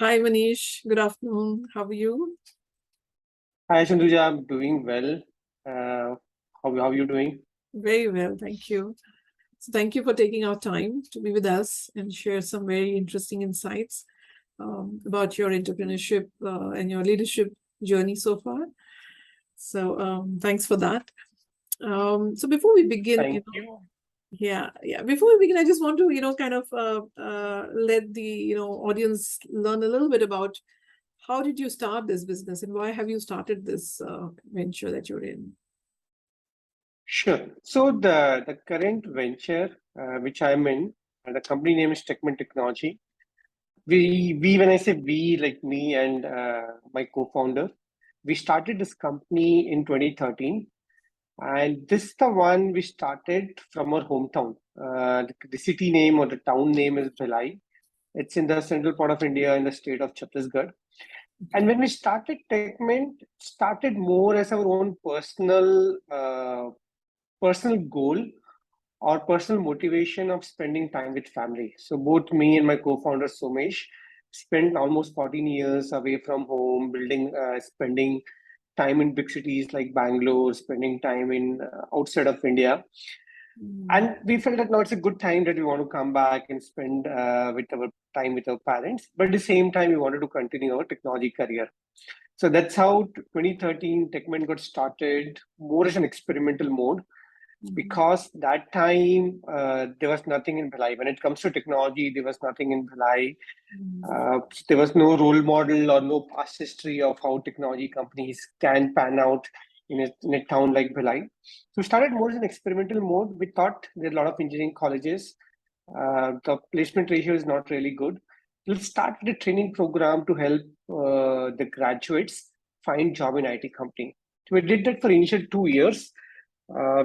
Hi, Manish. Good afternoon. How are you? Hi, Sandhuja. I'm doing well. How you doing? Very well, thank you. So, thank you for taking our time to be with us and share some very interesting insights about your entrepreneurship and your leadership journey so far. So, thanks for that. So, before we begin, Thank you. yeah. Before we begin, I just want to, kind of let the, audience learn a little bit about how did you start this business and why have you started this venture that you're in? Sure. So the current venture which I'm in, the company name is Techment Technology. We when I say we, like me and my co-founder, we started this company in 2013, and this is the one we started from our hometown. The city name or the town name is Bhilai. It's in the central part of India in the state of Chhattisgarh. And when we started Techment, started more as our own personal goal or personal motivation of spending time with family. So both me and my co-founder Somesh spent almost 14 years away from home, spending time in big cities like Bangalore, spending time in outside of India. Mm. And we felt that now it's a good time that we want to come back and spend with our time with our parents. But at the same time, we wanted to continue our technology career. So that's how 2013 Techment got started, more as an experimental mode, Mhm. because that time there was nothing in Bhilai. When it comes to technology, there was nothing in Bhilai. Mhm. There was no role model or no past history of how technology companies can pan out in a town like Bhilai. So we started more as an experimental mode. We thought there are a lot of engineering colleges. The placement ratio is not really good. Let's start with a training program to help the graduates find job in IT company. So we did that for initial 2 years.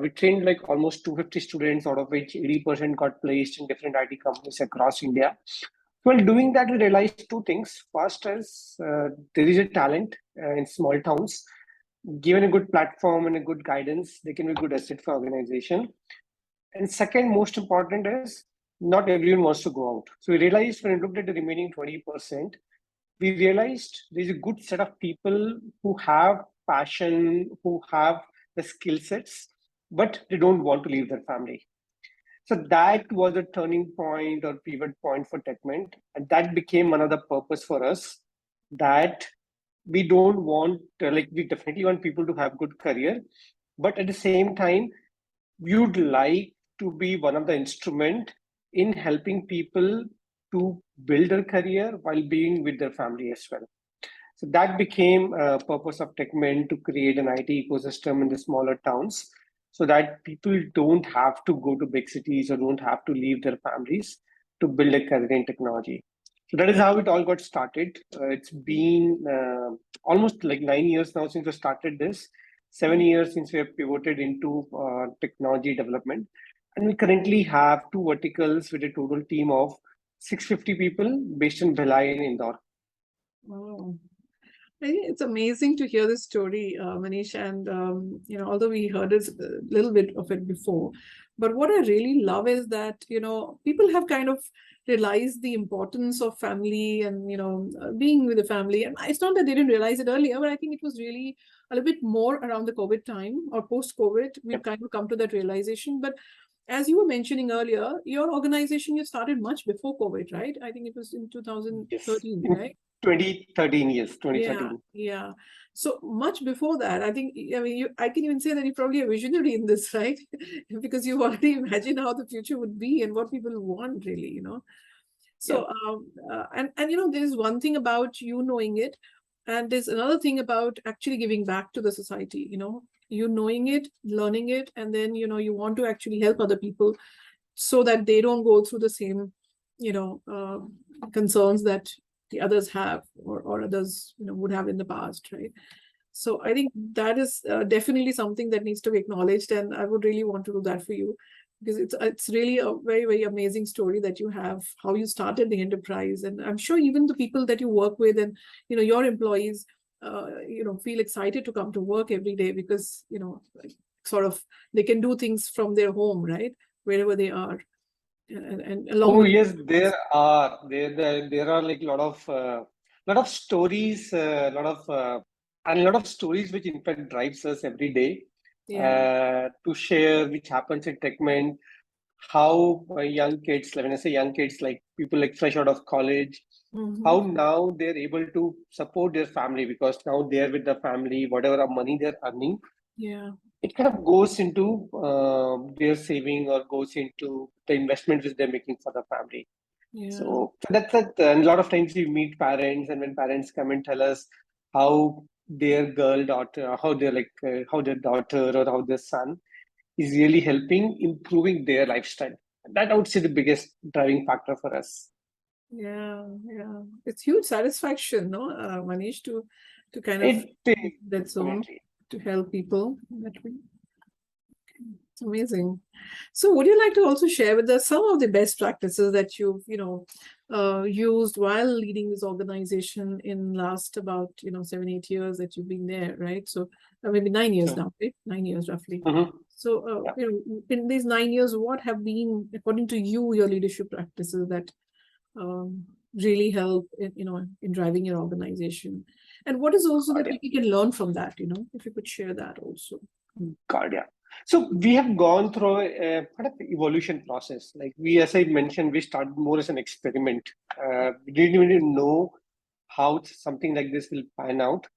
We trained like almost 250 students, out of which 80% got placed in different IT companies across India. While doing that, we realized two things. First is there is a talent in small towns. Given a good platform and a good guidance, they can be a good asset for organization. And second, most important is not everyone wants to go out. So we realized when we looked at the remaining 20%, we realized there's a good set of people who have passion, who have the skill sets, but they don't want to leave their family. So that was a turning point or pivot point for Techment. And that became another purpose for us, that we don't want, like, we definitely want people to have good career, but at the same time, we would like to be one of the instrument in helping people to build their career while being with their family as well. So that became a purpose of Techment, to create an IT ecosystem in the smaller towns so that people don't have to go to big cities or don't have to leave their families to build a career in technology. So that is how it all got started. It's been almost like 9 years now since we started this, 7 years since we have pivoted into technology development. And we currently have two verticals with a total team of 650 people based in Bhilai and Indore. Wow. I think it's amazing to hear this story, Manish. And although we heard a little bit of it before, but what I really love is that people have kind of realized the importance of family and being with the family. And it's not that they didn't realize it earlier, but I think it was really a little bit more around the COVID time or post-COVID. We've Yep. kind of come to that realization. But as you were mentioning earlier, your organization you started much before COVID, right? I think it was in Yes. 2013, In right? 2013, yes, Yeah, 2013. yeah. So much before that, I think, I mean, I can even say that you're probably a visionary in this, right? Because you already imagine how the future would be and what people want, really. Yeah. So, and there's one thing about you knowing it, and there's another thing about actually giving back to the society. You knowing it, learning it, and then, you want to actually help other people so that they don't go through the same, you know, uh, concerns that the others have or others, would have in the past, right? So I think that is definitely something that needs to be acknowledged, and I would really want to do that for you because it's really a very, very amazing story that you have, how you started the enterprise, and I'm sure even the people that you work with and your employees, feel excited to come to work every day because like, sort of they can do things from their home, right, wherever they are, and along Oh with yes, there are like a lot of lot of stories, and a lot of stories which in fact drives us every day to share, which happens in Techment, how young kids, like when I say young kids, like people like fresh out of college, how now they're able to support their family because now they're with the family, whatever money they're earning, it kind of goes into their saving or goes into the investment which they're making for the family. So that's it. And a lot of times we meet parents, and when parents come and tell us how their daughter, how their daughter or how their son is really helping improving their lifestyle. That I would say the biggest driving factor for us. Yeah. It's huge satisfaction, no, Manish, to kind of that zone to help people that way. It's amazing. So would you like to also share with us some of the best practices that you've, used while leading this organization in last about, 7-8 years that you've been there, right? So maybe 9 years now, right? 9 years roughly. So, in these 9 years, what have been, according to you, your leadership practices that really help in driving your organization? And what is also that we can learn from that, if you could share that also. Yeah. So we have gone through a kind of evolution process. Like as I mentioned, we started more as an experiment. We didn't even know how something like this will pan out.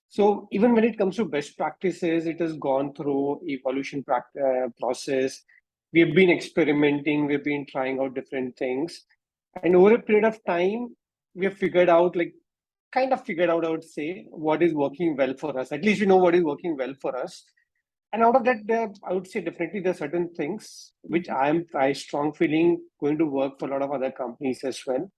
So even when it comes to best practices, it has gone through evolution process. We have been experimenting. We've been trying out different things. And over a period of time, we have figured out, I would say, what is working well for us. At least we know what is working well for us. And out of that, I would say definitely there are certain things which I strong feeling going to work for a lot of other companies as well.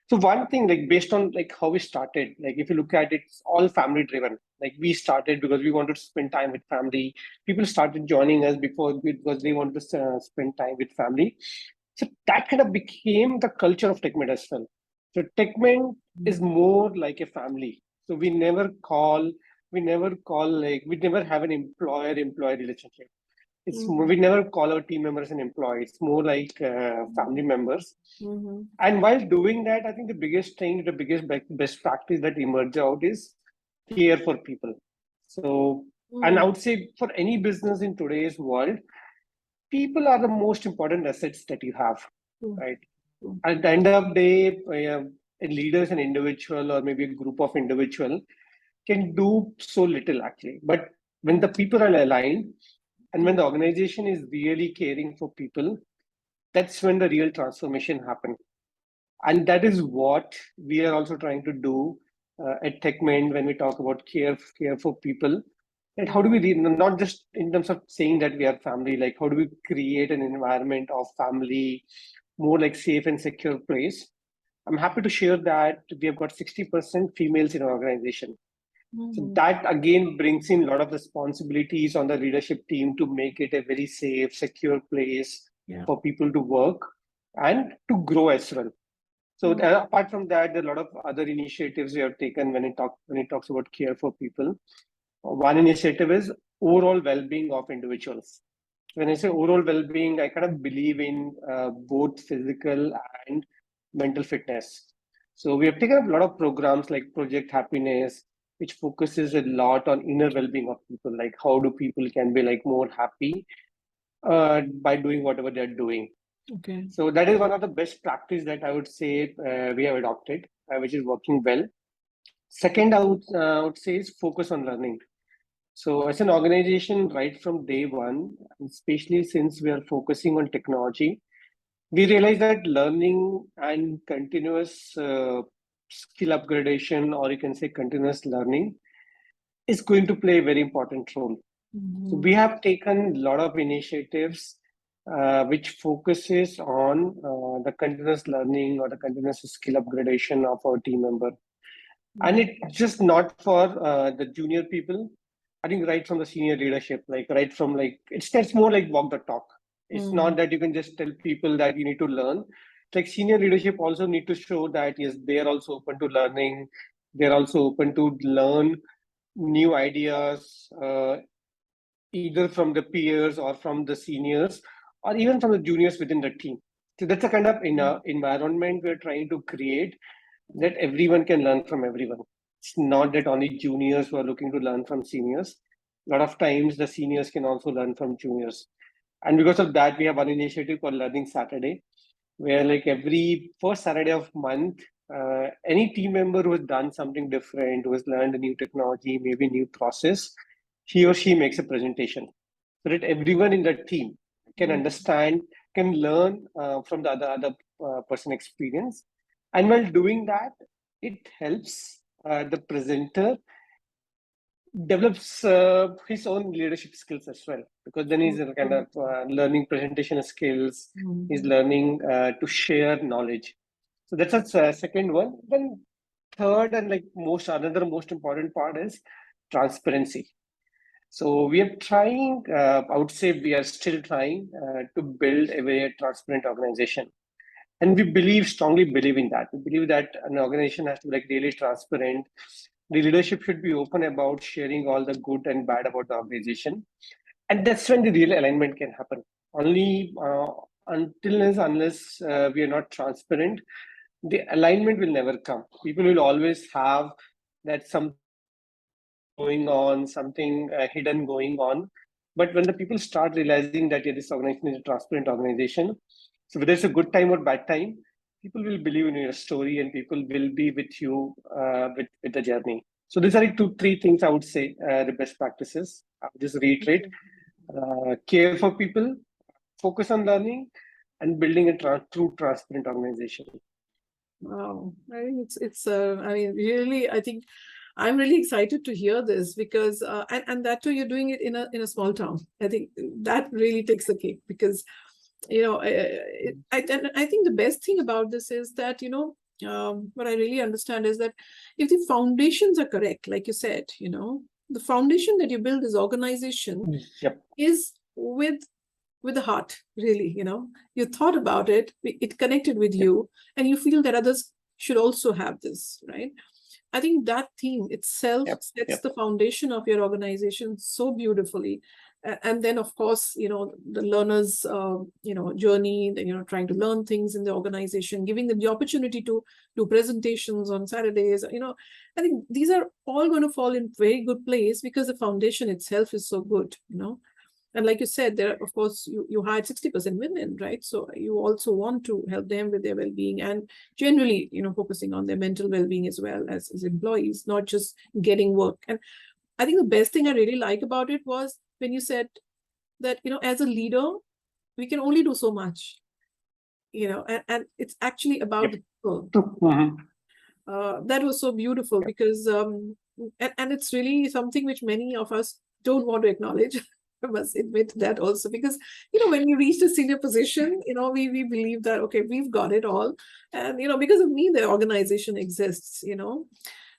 So one thing, like based on like how we started, like if you look at it, it's all family driven. Like we started because we wanted to spend time with family. People started joining us because they wanted to spend time with family. So that kind of became the culture of Techment as well. So Techment is more like a family. So we never have an employer-employee relationship. We never call our team members an employee. It's more like family members. And while doing that, I think the biggest best practice that emerged out is care for people. So, and I would say for any business in today's world, people are the most important assets that you have, right? At the end of the day, a leader is an individual or maybe a group of individual can do so little actually. But when the people are aligned and when the organization is really caring for people, that's when the real transformation happens. And that is what we are also trying to do at Techment when we talk about care for people. And how do we not just in terms of saying that we are family, like how do we create an environment of family, more like safe and secure place? I'm happy to share that we have got 60% females in our organization. So that again brings in a lot of responsibilities on the leadership team to make it a very safe, secure place for people to work and to grow as well. So apart from that, there are a lot of other initiatives we have taken when it talks about care for people. One initiative is overall well-being of individuals. When I say overall well-being, I kind of believe in both physical and mental fitness. So we have taken up a lot of programs like Project Happiness, which focuses a lot on inner well-being of people, like how do people can be like more happy by doing whatever they're doing. Okay. So that is one of the best practice that I would say we have adopted, which is working well. Second, I would say is focus on learning. So as an organization, right from day one, especially since we are focusing on technology, we realize that learning and continuous skill upgradation, or you can say continuous learning, is going to play a very important role. So we have taken a lot of initiatives which focuses on the continuous learning or the continuous skill upgradation of our team member. And it's just not for the junior people. I think right from the senior leadership, like right from like, it's more like walk the talk. It's not that you can just tell people that you need to learn. It's like senior leadership also need to show that, yes, they're also open to learning. They're also open to learn new ideas, either from the peers or from the seniors, or even from the juniors within the team. So that's a kind of environment we're trying to create that everyone can learn from everyone. It's not that only juniors who are looking to learn from seniors. A lot of times the seniors can also learn from juniors. And because of that, we have one initiative called Learning Saturday, where like every first Saturday of month, any team member who has done something different, who has learned a new technology, maybe new process, he or she makes a presentation so that everyone in the team can Mm. understand, can learn from the other person experience. And while doing that, it helps the presenter develops his own leadership skills as well, because then he's kind of learning presentation skills, he's Mm. learning to share knowledge. So that's a second one. Then third and like another most important part is transparency. So we are trying, I would say we are still trying to build a very transparent organization. And we strongly believe in that. We believe that an organization has to be like really transparent. The leadership should be open about sharing all the good and bad about the organization. And that's when the real alignment can happen. Only unless we are not transparent, the alignment will never come. People will always have that something going on, something hidden going on. But when the people start realizing that yeah, this organization is a transparent organization, so whether it's a good time or bad time, people will believe in your story and people will be with you with the journey. So these are like two, three things I would say the best practices. I'll just reiterate: care for people, focus on learning, and building a true transparent organization. Wow, I think I mean, really, I think I'm really excited to hear this because, and that too, you're doing it in a small town. I think that really takes the cake because, and I think the best thing about this is that, what I really understand is that if the foundations are correct, like you said, the foundation that you build this organization Yep. is with the heart, really, you thought about it, it connected with Yep. you, and you feel that others should also have this, right? I think that theme itself Yep. sets Yep. the foundation of your organization so beautifully. And then, of course, the learners, journey, trying to learn things in the organization, giving them the opportunity to do presentations on Saturdays. I think these are all going to fall in very good place because the foundation itself is so good. And like you said, there, of course, you hired 60% women, right? So you also want to help them with their well-being and generally, focusing on their mental well-being as well as employees, not just getting work. And I think the best thing I really like about it was when you said that, as a leader, we can only do so much, and it's actually about the people. That was so beautiful because, and it's really something which many of us don't want to acknowledge. I must admit that also because, when you reach a senior position, we believe that, okay, we've got it all. And, because of me, the organization exists,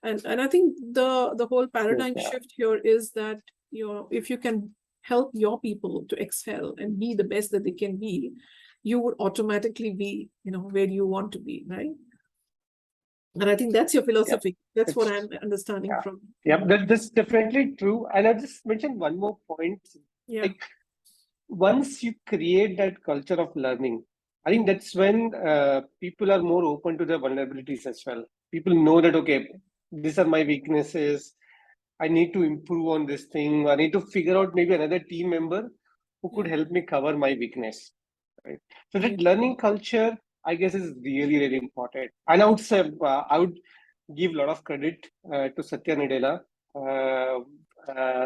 and I think the whole paradigm shift here is that, if you can help your people to excel and be the best that they can be, you would automatically be, where you want to be, right? And I think that's your philosophy. That's what I'm understanding from. Yeah, that's definitely true. And I'll just mention one more point. Yeah. Like once you create that culture of learning, I think that's when people are more open to their vulnerabilities as well. People know that, okay, these are my weaknesses. I need to improve on this thing. I need to figure out maybe another team member who could help me cover my weakness. Right. So that learning culture, I guess, is really, really important. And I would say, I would give a lot of credit to Satya Nadella,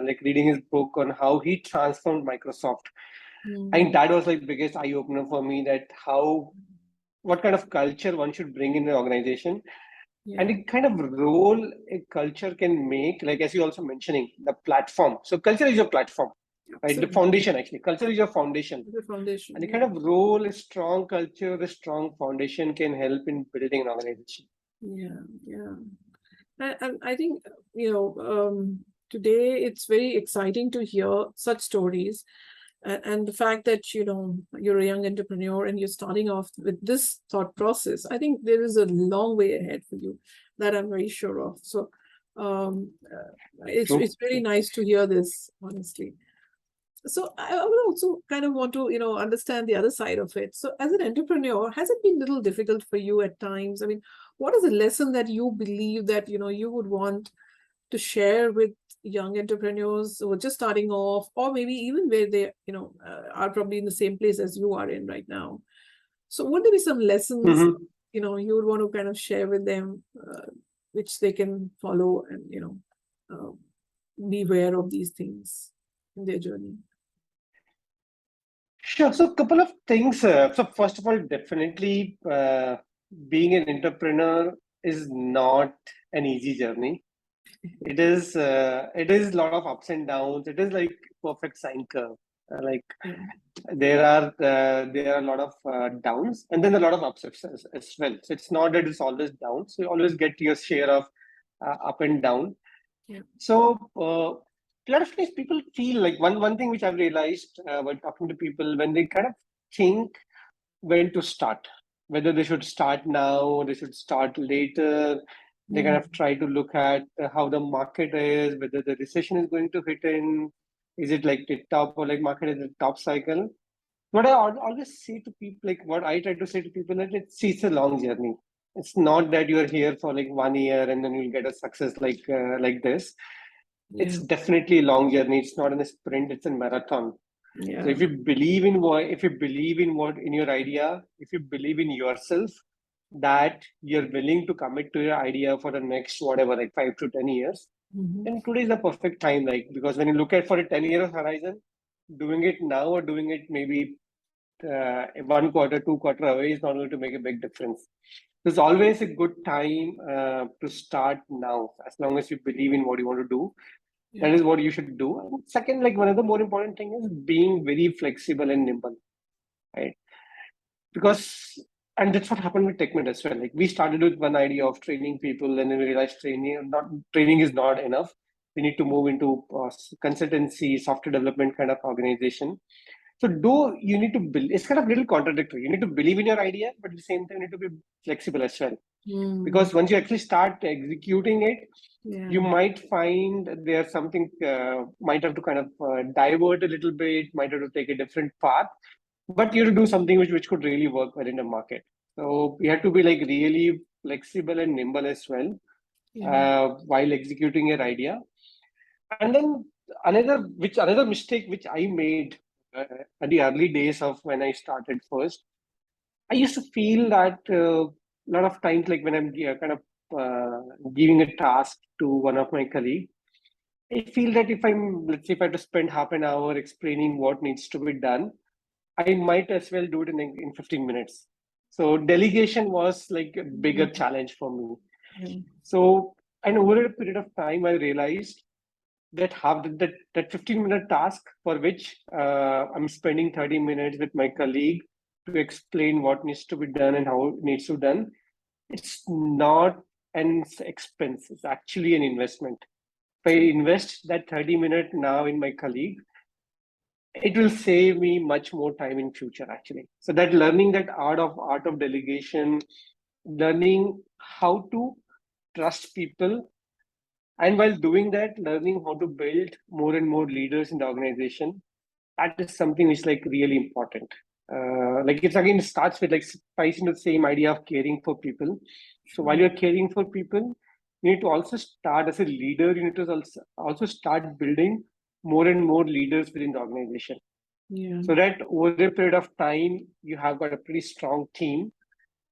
like reading his book on how he transformed Microsoft. I think that was like biggest eye opener for me, that what kind of culture one should bring in the organization, and the kind of role a culture can make, like as you also mentioning, the platform. So culture is your platform, right? The foundation, actually. Culture is your foundation. The foundation. And the kind of role a strong culture, a strong foundation can help in building an organization. Yeah. And I think, today it's very exciting to hear such stories. And the fact that, you're a young entrepreneur and you're starting off with this thought process, I think there is a long way ahead for you that I'm very sure of. So it's really nice to hear this, honestly. So I would also kind of want to, understand the other side of it. So as an entrepreneur, has it been a little difficult for you at times? I mean, what is a lesson that you believe that, you would want to share with young entrepreneurs who are just starting off, or maybe even where they, are probably in the same place as you are in right now? So would there be some lessons, Mhm. you would want to kind of share with them, which they can follow and, be aware of these things in their journey? Sure. So, a couple of things. So, first of all, definitely being an entrepreneur is not an easy journey. It is a lot of ups and downs. It is like perfect sine curve. Like Yeah. there are a lot of downs and then a lot of ups as well. So it's not that it's always down. So you always get your share of up and down. Yeah. So a lot of times people feel like one thing which I've realized when talking to people, when they kind of think when to start, whether they should start now or they should start later. They kind Mm. of try to look at how the market is, whether the recession is going to hit in, is it like the top or like market is a top cycle. What I always say to people, like what I try to say to people, that it's a long journey. It's not that you're here for like 1 year and then you'll get a success like this. It's Yeah. definitely a long journey. It's not in a sprint, it's a marathon. So Yeah. if you believe in what in your idea, if you believe in yourself, that you're willing to commit to your idea for the next whatever, like 5 to 10 years, Mhm. then today is the perfect time. Like because when you look at for a 10 year horizon, doing it now or doing it maybe 1 quarter, 2 quarter away is not going to make a big difference. There's always a good time to start now, as long as you believe in what you want to do. Yeah. That is what you should do. And second, like one of the more important thing is being very flexible and nimble, right? Because and that's what happened with Techment as well. Like we started with one idea of training people, and then we realized training is not enough. We need to move into consultancy, software development kind of organization. So do you need to build? It's kind of little contradictory. You need to believe in your idea, but at the same time, you need to be flexible as well. Mm. Because once you actually start executing it, Yeah. you might find there's something might have to kind of divert a little bit, might have to take a different path, but you have to do something which could really work well in the market. So you have to be like really flexible and nimble as well Yeah. while executing your idea. And then another mistake which I made at the early days of when I started first, I used to feel that a lot of times, like when I'm kind of giving a task to one of my colleagues, I feel that let's say if I have to spend half an hour explaining what needs to be done, I might as well do it in 15 minutes. So delegation was like a bigger Mm. challenge for me. Yeah. So, and over a period of time, I realized that that 15-minute task for which I'm spending 30 minutes with my colleague to explain what needs to be done and how it needs to be done, it's not an expense. It's actually an investment. If I invest that 30 minute now in my colleague, it will save me much more time in future actually. So that learning that art of delegation, learning how to trust people, and while doing that, learning how to build more and more leaders in the organization, that is something which is like really important. Like it's again, it starts with like ties into the same idea of caring for people. So while Sure. you're caring for people, you need to also start as a leader. You need to also start building more and more leaders within the organization. Yeah. So that over a period of time, you have got a pretty strong team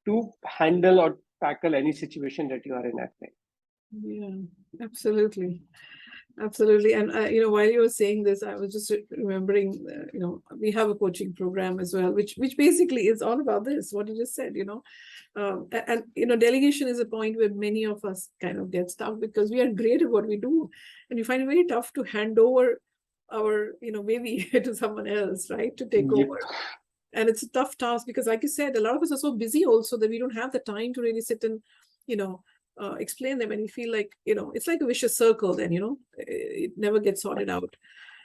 to handle or tackle any situation that you are in at time. Yeah. Absolutely. Absolutely. And while you were saying this, I was just remembering, we have a coaching program as well, which basically is all about this, what you just said, and delegation is a point where many of us kind of get stuck because we are great at what we do, and you find it very tough to hand over our, baby to someone else, right? To take Yep. over. And it's a tough task because, like you said, a lot of us are so busy also that we don't have the time to really sit and, you know, explain them. And we feel like, it's like a vicious circle then, it never gets sorted out.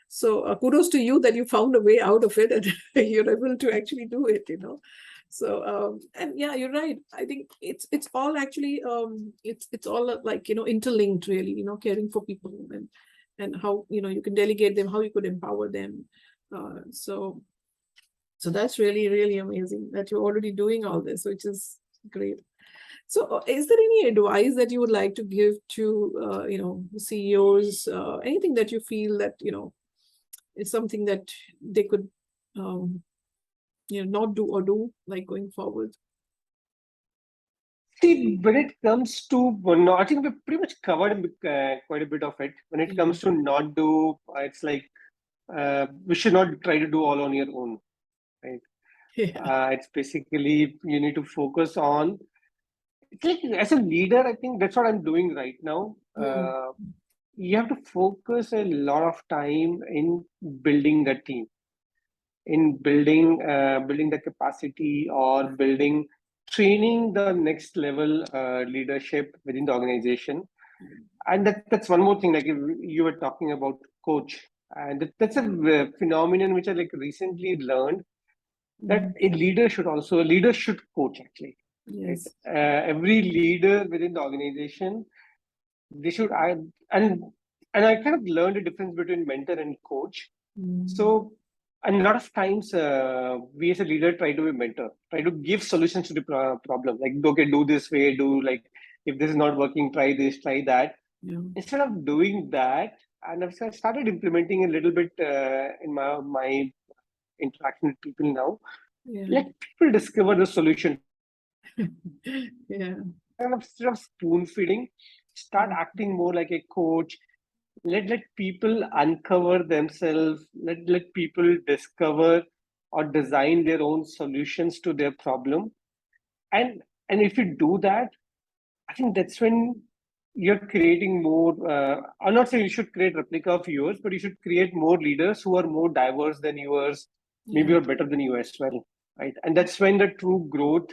So kudos to you that you found a way out of it and you're able to actually do it. So and yeah, you're right. I think it's all actually it's all like interlinked really, caring for people and how you can delegate them, how you could empower them. So that's really, really amazing that you're already doing all this, which is great. So is there any advice that you would like to give to, CEOs, anything that you feel that, is something that they could, not do or do, like going forward? See, when it comes to, well, no, I think we've pretty much covered quite a bit of it. When it Yeah. comes to not do, it's like we should not try to do all on your own, right? Yeah. It's basically you need to focus on. It's like as a leader, I think that's what I'm doing right now. Mm. You have to focus a lot of time in building the team, in building the capacity or building training the next level leadership within the organization. And that's one more thing, like you were talking about coach, and that's a phenomenon which I like recently learned, that Mm. a leader should coach actually, right? Yes. Every leader within the organization, they should I and I kind of learned the difference between mentor and coach. Mm. So, and a lot of times, we as a leader try to be mentor, try to give solutions to the problem. Like, okay, do this way, do like, if this is not working, try this, try that. Yeah. Instead of doing that, and I've started implementing a little bit in my interaction with people now. Yeah. Let people discover the solution. Yeah. Kind of instead of spoon feeding, start Mm. acting more like a coach. Let people uncover themselves. Let people discover or design their own solutions to their problem. And if you do that, I think that's when you're creating more. I'm not saying you should create replica of yours, but you should create more leaders who are more diverse than yours, maybe Yeah. are better than you as well, right? And that's when the true growth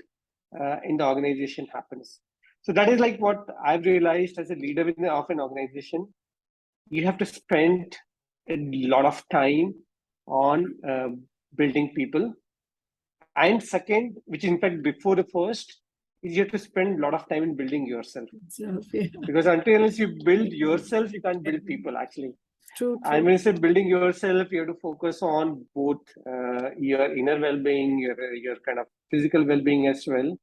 in the organization happens. So that is like what I've realized as a leader of an organization. You have to spend a lot of time on building people. And second, which is in fact before the first, is you have to spend a lot of time in building yourself. Itself. Yeah. Because until unless you build yourself, you can't build people actually. True. And True. when you say building yourself, you have to focus on both your inner well-being, your kind of physical well-being as well.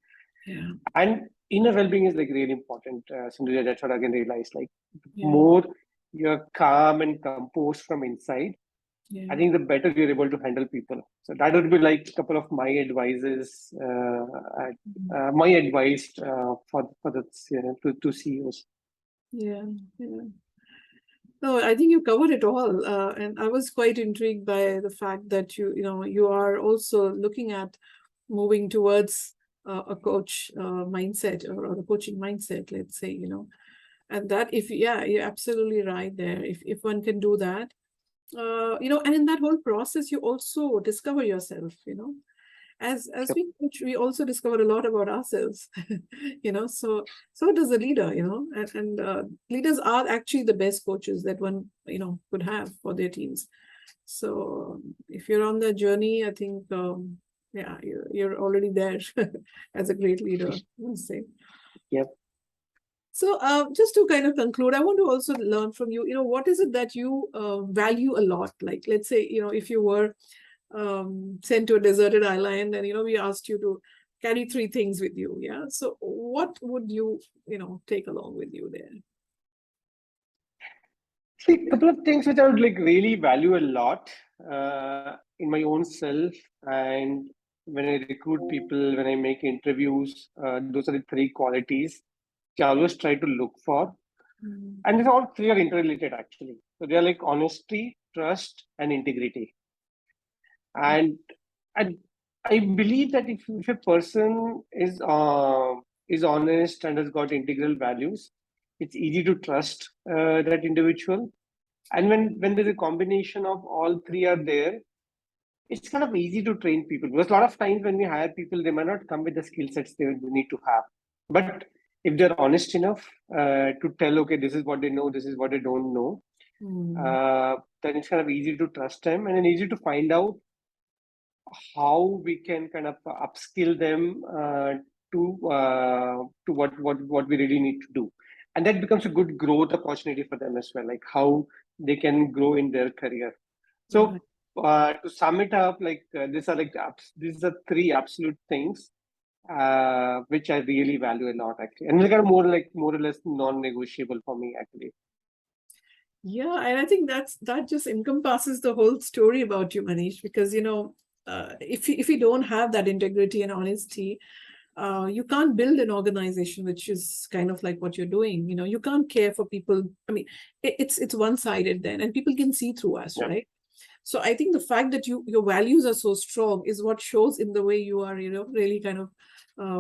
Yeah. And inner well-being is like really important. Sindhuja, that's what I can realize. Like Yeah. more you're calm and composed from inside, Yeah. I think the better you're able to handle people. So that would be like a couple of my advices, my advice for the to CEOs. Yeah. Yeah. No, I think you covered it all, and I was quite intrigued by the fact that you are also looking at moving towards a coach mindset, or a coaching mindset, let's say, and that, if yeah, you're absolutely right there. If one can do that, and in that whole process, you also discover yourself, as Yep. we coach, we also discover a lot about ourselves. So does a leader, and leaders are actually the best coaches that one could have for their teams. So if you're on the journey, I think yeah, you're already there as a great leader, I must say. Yep. So just to kind of conclude, I want to also learn from you, what is it that you value a lot? Like, let's say, if you were sent to a deserted island, and we asked you to carry three things with you. Yeah, so what would you take along with you there? See, a couple of things which I would like really value a lot in my own self, and when I recruit people, when I make interviews, those are the three qualities which I always try to look for. Mm. And all three are interrelated actually. So they are like honesty, trust, and integrity. And I, I believe that if a person is honest and has got integral values, it's easy to trust that individual. And when there's a combination of all three are there, it's kind of easy to train people, because a lot of times when we hire people, they might not come with the skill sets they need to have. But if they're honest enough to tell, okay, this is what they know, this is what they don't know, Mm. then it's kind of easy to trust them, and then easy to find out how we can kind of upskill them to what we really need to do. And that becomes a good growth opportunity for them as well, like how they can grow in their career. Right. So to sum it up, these are three absolute things which I really value a lot, actually, and they are more or less non-negotiable for me, actually. Yeah, and I think that just encompasses the whole story about you, Manish, because if you don't have that integrity and honesty, you can't build an organization which is kind of like what you're doing. You can't care for people. I mean, it's one-sided then, and people can see through us, Yeah. right? So I think the fact that your values are so strong is what shows in the way you are, really kind of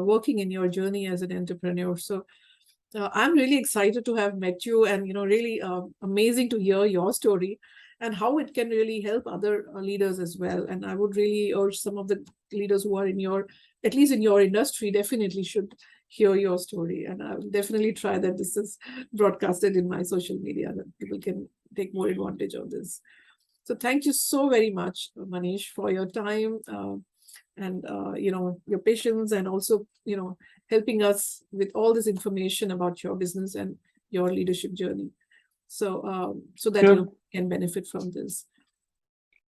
working in your journey as an entrepreneur. So I'm really excited to have met you, and really amazing to hear your story and how it can really help other leaders as well. And I would really urge some of the leaders who are at least in your industry, definitely should hear your story. And I will definitely try that this is broadcasted in my social media, that people can take more advantage of this. So thank you so very much, Manish, for your time. And your patience, and also helping us with all this information about your business and your leadership journey, so that Sure. can benefit from this.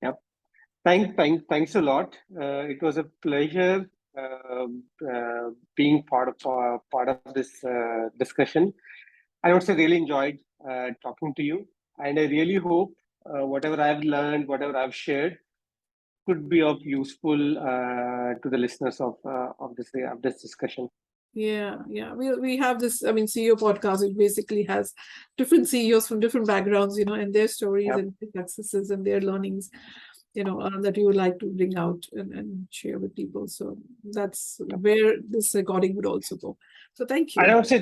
Yep. Thanks a lot. It was a pleasure being part of this discussion. I also really enjoyed talking to you, and I really hope whatever I've learned, whatever I've shared, could be of useful to the listeners of this discussion. Yeah, we have this, I mean, CEO podcast, which basically has different CEOs from different backgrounds, and their stories Yep. and their successes and their learnings, that you would like to bring out and share with people. So that's where this recording would also go. So thank you. And I would say,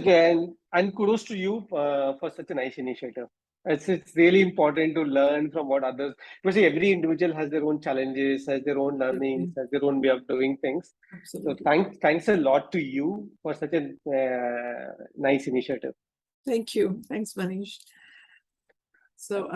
and kudos to you for such a nice initiative. It's really important to learn from what others, because every individual has their own challenges, has their own learnings, has their own way of doing things. So Absolutely. thanks a lot to you for such a nice initiative. Thank you. Thanks, Manish. So